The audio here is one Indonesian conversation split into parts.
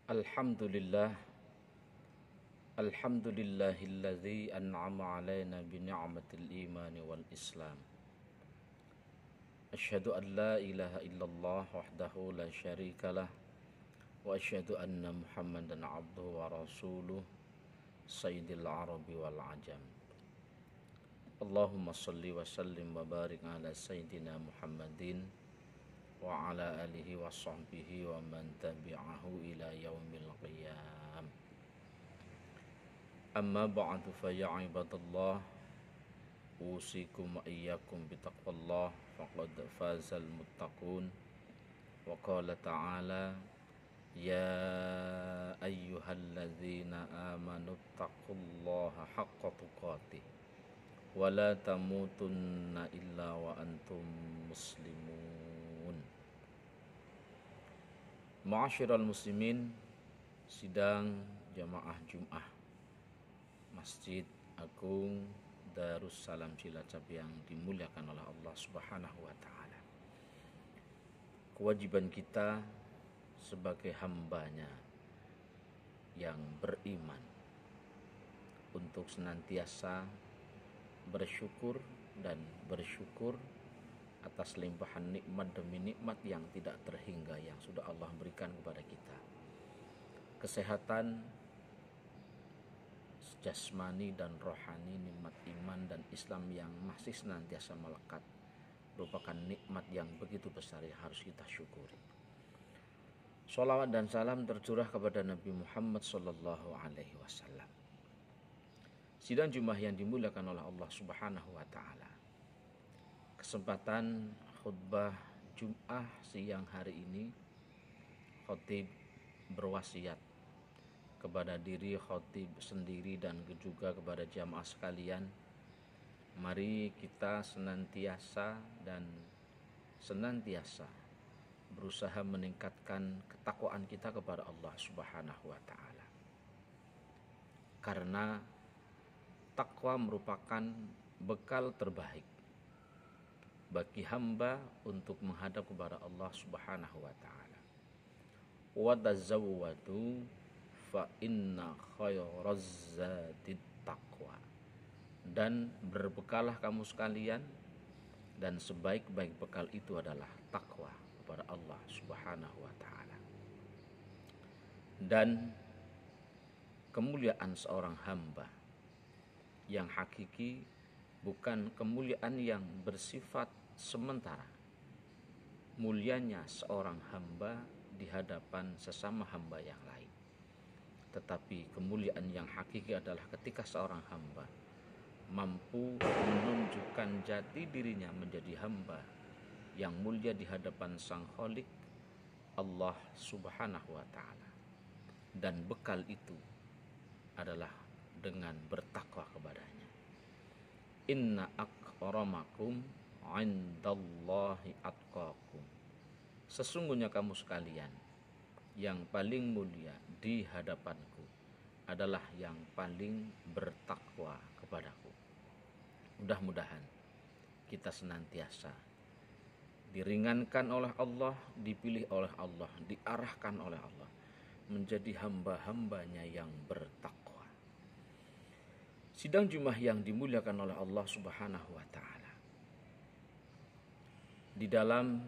Alhamdulillah, alhamdulillahilladzi an'ama alaina bi ni'matil imani wal islam. Asyhadu an la ilaha illallah wahdahu la syarikalah wa asyhadu anna Muhammadan abduhu wa rasuluh sayyidil arabi wal ajam. Allahumma salli wa sallim wa barik ala sayyidina Muhammadin wa ala alihi wa sahbihi wa man tabi'ahu ila yaumil qiyam. Amma ba'du fa ya ibadallah, usikum wa iyyakum bitaqwallah faqad fazal muttaqun. Wa qala ta'ala ya ayyuhalladzina amanu taqullaha haqqa tuqatih wa la tamutunna illa wa antum muslimun. Ma'asyiral muslimin, sidang jamaah Jum'ah Masjid Agung Darussalam Cilacap yang dimuliakan oleh Allah Subhanahu wa taala. Kewajiban kita sebagai hambanya yang beriman untuk senantiasa bersyukur dan bersyukur atas limpahan nikmat demi nikmat yang tidak terhingga yang sudah Allah berikan kepada kita. Kesehatan jasmani dan rohani, nikmat iman dan Islam yang masih senantiasa melekat merupakan nikmat yang begitu besar yang harus kita syukuri. Sholawat dan salam tercurah kepada Nabi Muhammad sallallahu alaihi wasallam. Sidang Jumat yang dimuliakan oleh Allah Subhanahu wa taala. Kesempatan khutbah Jum'ah siang hari ini, khatib berwasiat kepada diri khatib sendiri dan juga kepada jamaah sekalian, mari kita senantiasa berusaha meningkatkan ketakwaan kita kepada Allah Subhanahu wa taala. Karena takwa merupakan bekal terbaik bagi hamba untuk menghadap kepada Allah Subhanahu wa taala. Wa tazawwadu fa inna khairaz zadit taqwa. Dan berbekalah kamu sekalian, dan sebaik-baik bekal itu adalah takwa kepada Allah Subhanahu wa taala. Dan kemuliaan seorang hamba yang hakiki bukan kemuliaan yang bersifat sementara. Mulianya seorang hamba di hadapan sesama hamba yang lain. Tetapi kemuliaan yang hakiki adalah ketika seorang hamba mampu menunjukkan jati dirinya menjadi hamba yang mulia di hadapan Sang Khalik Allah Subhanahu wa taala. Dan bekal itu adalah dengan bertakwa kepadanya. Inna akramakum indallahi atqakum. Sesungguhnya kamu sekalian yang paling mulia di hadapanku adalah yang paling bertakwa kepadaku. Mudah-mudahan kita senantiasa diringankan oleh Allah, dipilih oleh Allah, diarahkan oleh Allah menjadi hamba-hambanya yang bertakwa. Sidang Jumat yang dimuliakan oleh Allah Subhanahu wa taala. Di dalam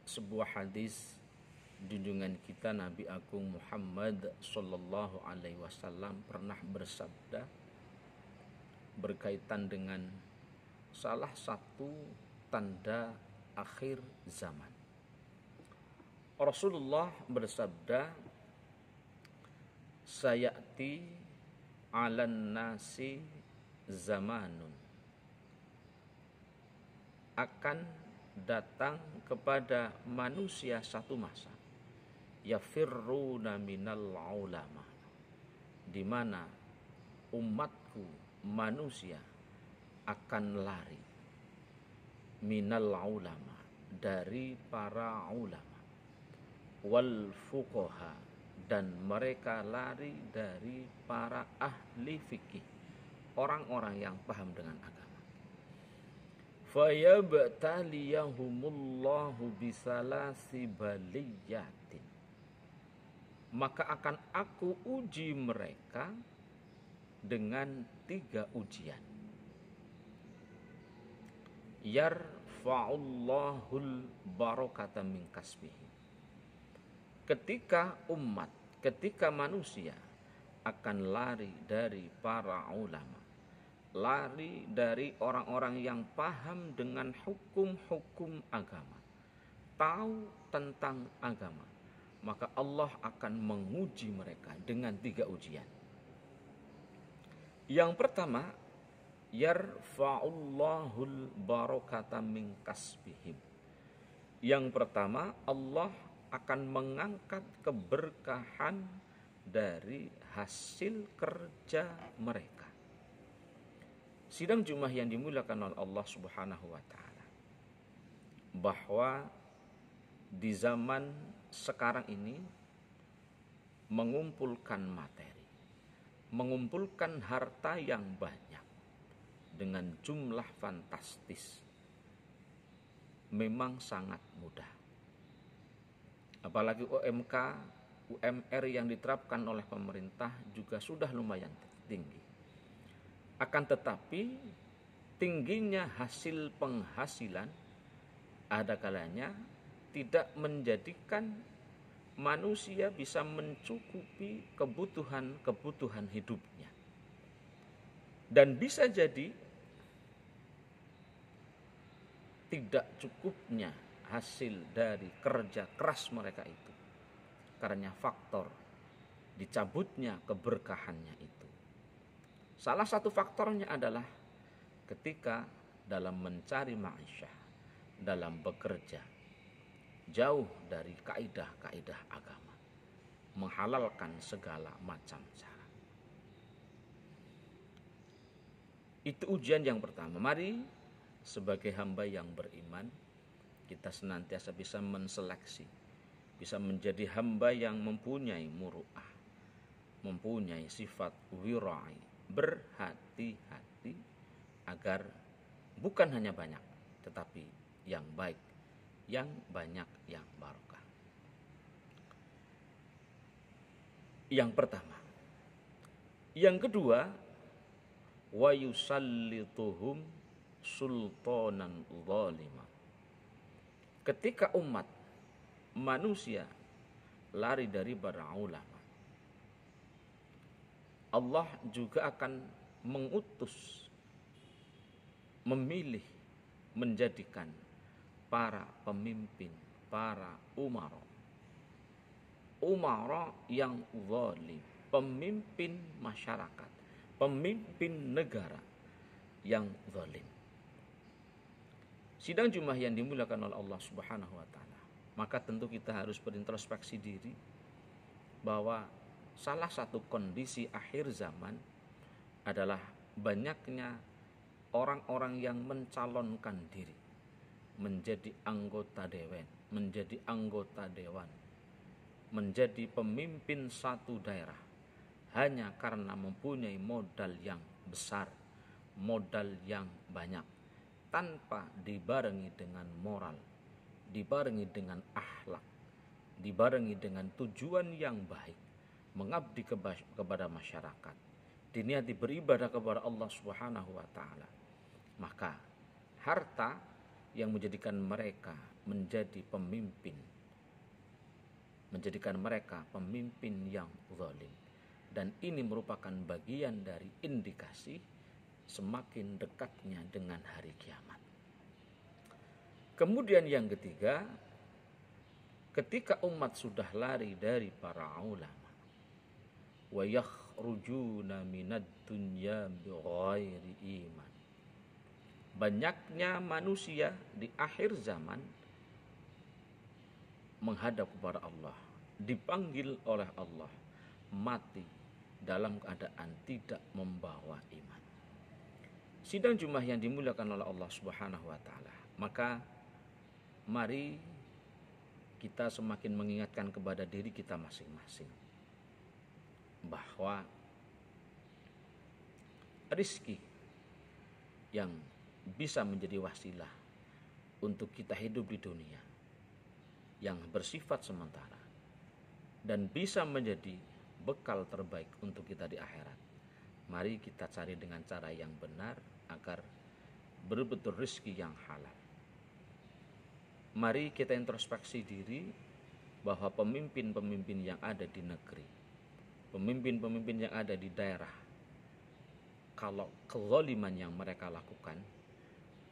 sebuah hadis junjungan kita Nabi Agung Muhammad sallallahu alaihi wasallam pernah bersabda berkaitan dengan salah satu tanda akhir zaman. Rasulullah bersabda, sayati 'alan nasi zamanun, akan datang kepada manusia satu masa, yafirruna minal ulama, di mana umatku manusia akan lari minal ulama, dari para ulama, wal fuqaha, dan mereka lari dari para ahli fikih, orang-orang yang paham dengan agama. Fayabtaliyahumullahu bisalasi baliyatin, maka akan aku uji mereka dengan 3 ujian. Yarfa'ullahul barakata min kasbihim. Ketika manusia akan lari dari para ulama, lari dari orang-orang yang paham dengan hukum-hukum agama, tahu tentang agama, maka Allah akan menguji mereka dengan 3 ujian. Yang pertama, yarfa'ullahul barakata min kasbihim. Yang pertama, Allah akan mengangkat keberkahan dari hasil kerja mereka. Sidang Jumat yang dimuliakan oleh Allah Subhanahu wa taala, bahwa di zaman sekarang ini mengumpulkan materi, mengumpulkan harta yang banyak dengan jumlah fantastis memang sangat mudah. Apalagi UMR yang diterapkan oleh pemerintah juga sudah lumayan tinggi. Akan tetapi tingginya hasil penghasilan ada kalanya tidak menjadikan manusia bisa mencukupi kebutuhan hidupnya. Dan bisa jadi tidak cukupnya hasil dari kerja keras mereka itu karena faktor dicabutnya keberkahannya itu. Salah satu faktornya adalah ketika dalam mencari ma'isyah, dalam bekerja, jauh dari kaidah-kaidah agama, menghalalkan segala macam cara. Itu ujian yang pertama. Mari sebagai hamba yang beriman, kita senantiasa bisa menseleksi, bisa menjadi hamba yang mempunyai muru'ah, mempunyai sifat wira'i, berhati-hati agar bukan hanya banyak, tetapi yang baik, yang banyak, yang barokah. Yang pertama. Yang kedua, wa yusallituhum sultanan zalima. Ketika umat manusia lari dari para ulama, Allah juga akan mengutus, memilih, menjadikan para pemimpin, para umara yang zalim, pemimpin masyarakat, pemimpin negara yang zalim. Sidang Jumat yang dimuliakan oleh Allah Subhanahu wa taala, maka tentu kita harus berintrospeksi diri bahwa salah satu kondisi akhir zaman adalah banyaknya orang-orang yang mencalonkan diri menjadi anggota dewan, menjadi anggota dewan, menjadi pemimpin satu daerah hanya karena mempunyai modal yang besar, modal yang banyak, tanpa dibarengi dengan moral, dibarengi dengan akhlak, dibarengi dengan tujuan yang baik, mengabdi kepada masyarakat, diniati beribadah kepada Allah Subhanahu wa taala. Maka harta yang menjadikan mereka menjadi pemimpin, menjadikan mereka pemimpin yang zalim. Dan ini merupakan bagian dari indikasi semakin dekatnya dengan hari kiamat. Kemudian yang ketiga, ketika umat sudah lari dari para ulama, wa yakhrujuna minad dunya bighairi iman. Banyaknya manusia di akhir zaman menghadap kepada Allah, dipanggil oleh Allah, mati dalam keadaan tidak membawa iman. Sidang Jumat yang dimuliakan oleh Allah Subhanahu wa taala, maka mari kita semakin mengingatkan kepada diri kita masing-masing bahwa rezeki yang bisa menjadi wasilah untuk kita hidup di dunia yang bersifat sementara dan bisa menjadi bekal terbaik untuk kita di akhirat. Mari kita cari dengan cara yang benar agar betul-betul rezeki yang halal. Mari kita introspeksi diri bahwa pemimpin-pemimpin yang ada di negeri, pemimpin-pemimpin yang ada di daerah, kalau kezaliman yang mereka lakukan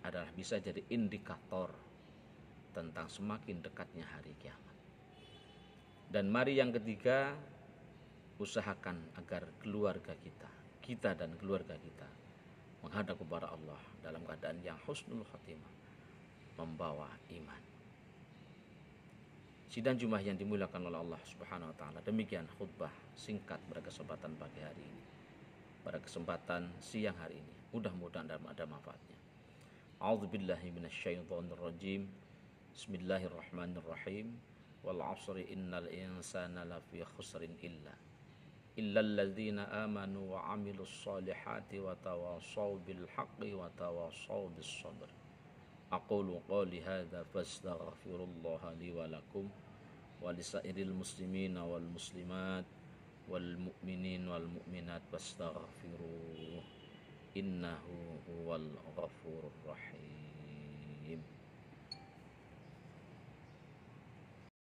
adalah bisa jadi indikator tentang semakin dekatnya hari kiamat. Dan mari yang ketiga, usahakan agar keluarga kita dan keluarga kita menghadap kepada Allah dalam keadaan yang husnul khatimah, membawa iman. Sidang Jumat yang dimuliakan oleh Allah Subhanahu wa taala. Demikian khutbah singkat pada kesempatan pagi hari ini. Pada kesempatan siang hari ini, mudah-mudahan ada manfaatnya. A'udzubillahi minasyaitonirrajim. Bismillahirrahmanirrahim. Wal 'asri innal insana lafi khusrin illal ladzina amanu wa 'amilus solihati wa tawassaw bil haqqi wa tawassaw bis sabr. Aqulu qali hadza fastaghfirullaha li wa lakum wa lisairil muslimina wal muslimat wal mu'minin wal mu'minat fastaghfiruh innahu huwal ghafurur rahim.